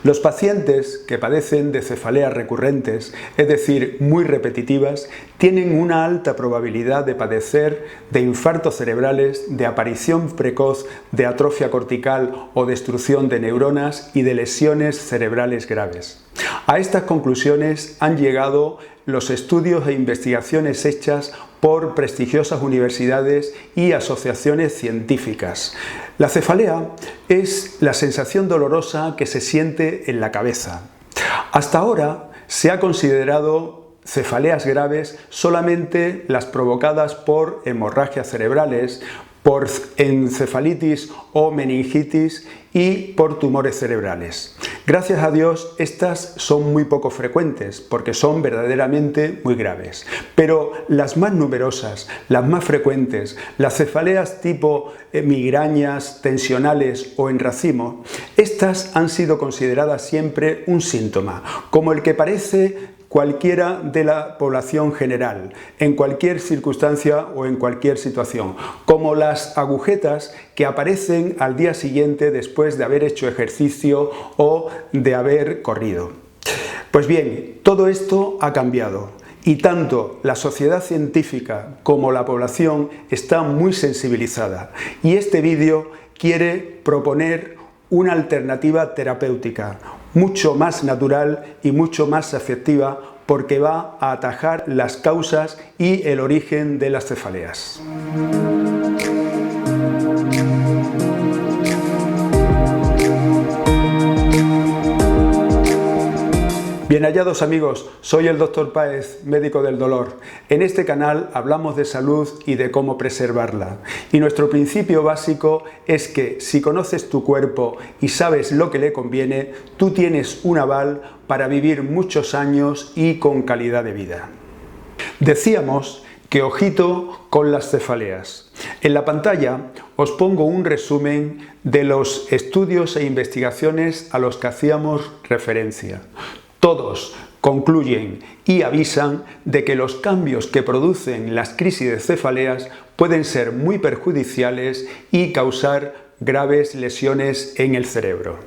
Los pacientes que padecen de cefaleas recurrentes, es decir, muy repetitivas, tienen una alta probabilidad de padecer de infartos cerebrales, de aparición precoz de atrofia cortical o destrucción de neuronas y de lesiones cerebrales graves. A estas conclusiones han llegado los estudios e investigaciones hechas por prestigiosas universidades y asociaciones científicas. La cefalea es la sensación dolorosa que se siente en la cabeza. Hasta ahora se ha considerado cefaleas graves solamente las provocadas por hemorragias cerebrales, por encefalitis o meningitis y por tumores cerebrales. Gracias a Dios, estas son muy poco frecuentes porque son verdaderamente muy graves. Pero las más numerosas, las más frecuentes, las cefaleas tipo migrañas, tensionales o en racimo, estas han sido consideradas siempre un síntoma, como el que parece cualquiera de la población general, en cualquier circunstancia o en cualquier situación, como las agujetas que aparecen al día siguiente después de haber hecho ejercicio o de haber corrido. Pues bien, todo esto ha cambiado y tanto la sociedad científica como la población está muy sensibilizada y este vídeo quiere proponer una alternativa terapéutica mucho más natural y mucho más efectiva porque va a atajar las causas y el origen de las cefaleas. Bien hallados amigos, soy el Dr. Páez, médico del dolor. En este canal hablamos de salud y de cómo preservarla. Y nuestro principio básico es que si conoces tu cuerpo y sabes lo que le conviene, tú tienes un aval para vivir muchos años y con calidad de vida. Decíamos que ojito con las cefaleas. En la pantalla os pongo un resumen de los estudios e investigaciones a los que hacíamos referencia. Todos concluyen y avisan de que los cambios que producen las crisis de cefaleas pueden ser muy perjudiciales y causar graves lesiones en el cerebro.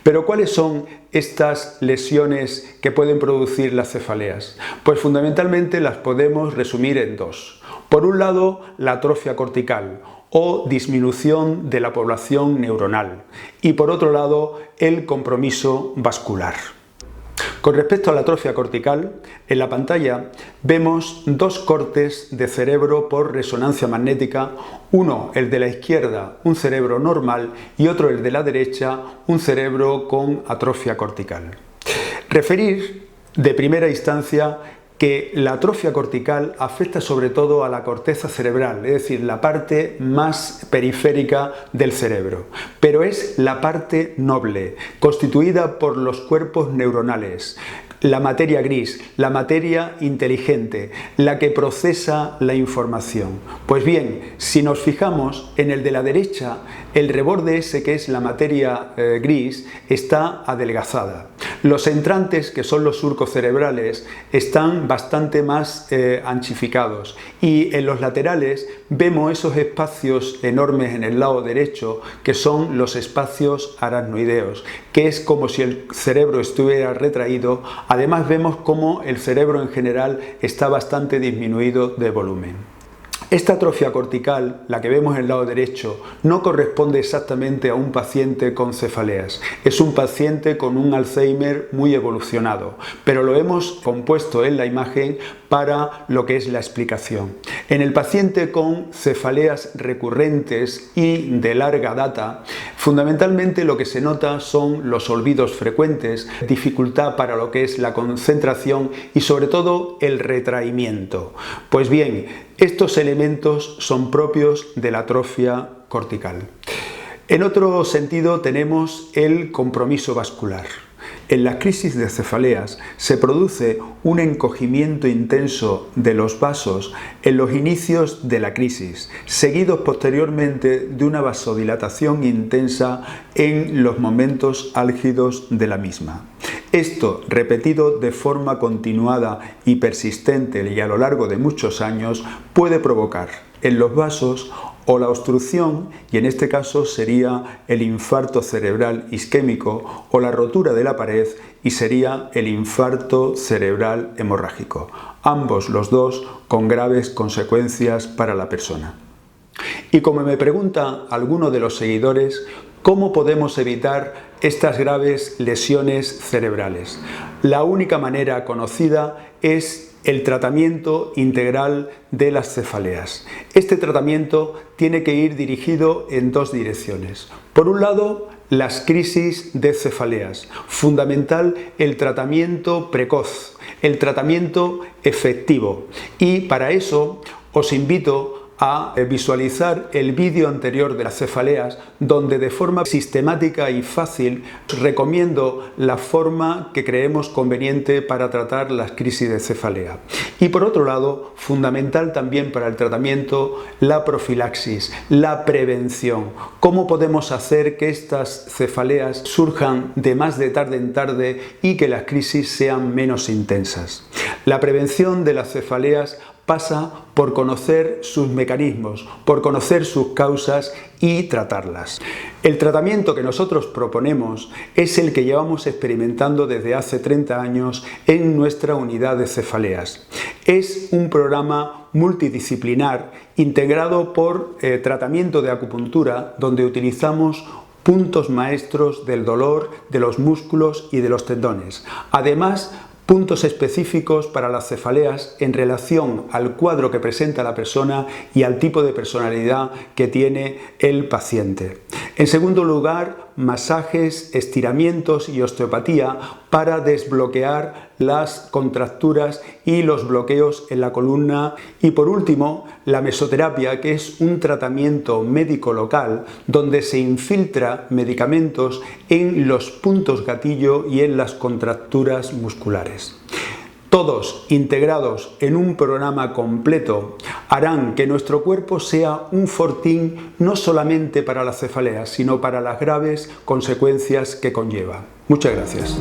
Pero ¿cuáles son estas lesiones que pueden producir las cefaleas? Pues fundamentalmente las podemos resumir en dos. Por un lado, la atrofia cortical o disminución de la población neuronal y por otro lado, el compromiso vascular. Con respecto a la atrofia cortical, en la pantalla vemos dos cortes de cerebro por resonancia magnética, uno el de la izquierda, un cerebro normal, y otro el de la derecha, un cerebro con atrofia cortical. Referir de primera instancia que la atrofia cortical afecta sobre todo a la corteza cerebral, es decir, la parte más periférica del cerebro, pero es la parte noble, constituida por los cuerpos neuronales, la materia gris, la materia inteligente, la que procesa la información. Pues bien, si nos fijamos en el de la derecha, el reborde ese que es la materia gris está adelgazada. Los entrantes, que son los surcos cerebrales, están bastante más anchificados y en los laterales vemos esos espacios enormes en el lado derecho que son los espacios aracnoideos, que es como si el cerebro estuviera retraído. Además vemos cómo el cerebro en general está bastante disminuido de volumen. Esta atrofia cortical, la que vemos en el lado derecho, no corresponde exactamente a un paciente con cefaleas. Es un paciente con un Alzheimer muy evolucionado, pero lo hemos compuesto en la imagen para lo que es la explicación. En el paciente con cefaleas recurrentes y de larga data, fundamentalmente lo que se nota son los olvidos frecuentes, dificultad para lo que es la concentración y sobre todo el retraimiento. Pues bien, estos elementos son propios de la atrofia cortical. En otro sentido tenemos el compromiso vascular. En las crisis de cefaleas se produce un encogimiento intenso de los vasos en los inicios de la crisis, seguidos posteriormente de una vasodilatación intensa en los momentos álgidos de la misma. Esto, repetido de forma continuada y persistente y a lo largo de muchos años, puede provocar en los vasos o la obstrucción, y en este caso sería el infarto cerebral isquémico, o la rotura de la pared y sería el infarto cerebral hemorrágico. Ambos los dos con graves consecuencias para la persona. Y como me pregunta alguno de los seguidores, ¿cómo podemos evitar estas graves lesiones cerebrales? La única manera conocida es el tratamiento integral de las cefaleas. Este tratamiento tiene que ir dirigido en dos direcciones. Por un lado, las crisis de cefaleas. Fundamental el tratamiento precoz, el tratamiento efectivo. Y para eso os invito a visualizar el vídeo anterior de las cefaleas, donde de forma sistemática y fácil recomiendo la forma que creemos conveniente para tratar las crisis de cefalea. Y por otro lado, fundamental también para el tratamiento, la profilaxis, la prevención. ¿Cómo podemos hacer que estas cefaleas surjan de más de tarde en tarde y que las crisis sean menos intensas? La prevención de las cefaleas pasa por conocer sus mecanismos, por conocer sus causas y tratarlas. El tratamiento que nosotros proponemos es el que llevamos experimentando desde hace 30 años en nuestra unidad de cefaleas. Es un programa multidisciplinar integrado por tratamiento de acupuntura, donde utilizamos puntos maestros del dolor, de los músculos y de los tendones. Además, puntos específicos para las cefaleas en relación al cuadro que presenta la persona y al tipo de personalidad que tiene el paciente. En segundo lugar, masajes, estiramientos y osteopatía para desbloquear las contracturas y los bloqueos en la columna. Y por último, la mesoterapia, que es un tratamiento médico local donde se infiltra medicamentos en los puntos gatillo y en las contracturas musculares. Todos integrados en un programa completo harán que nuestro cuerpo sea un fortín no solamente para las cefaleas, sino para las graves consecuencias que conlleva. Muchas gracias.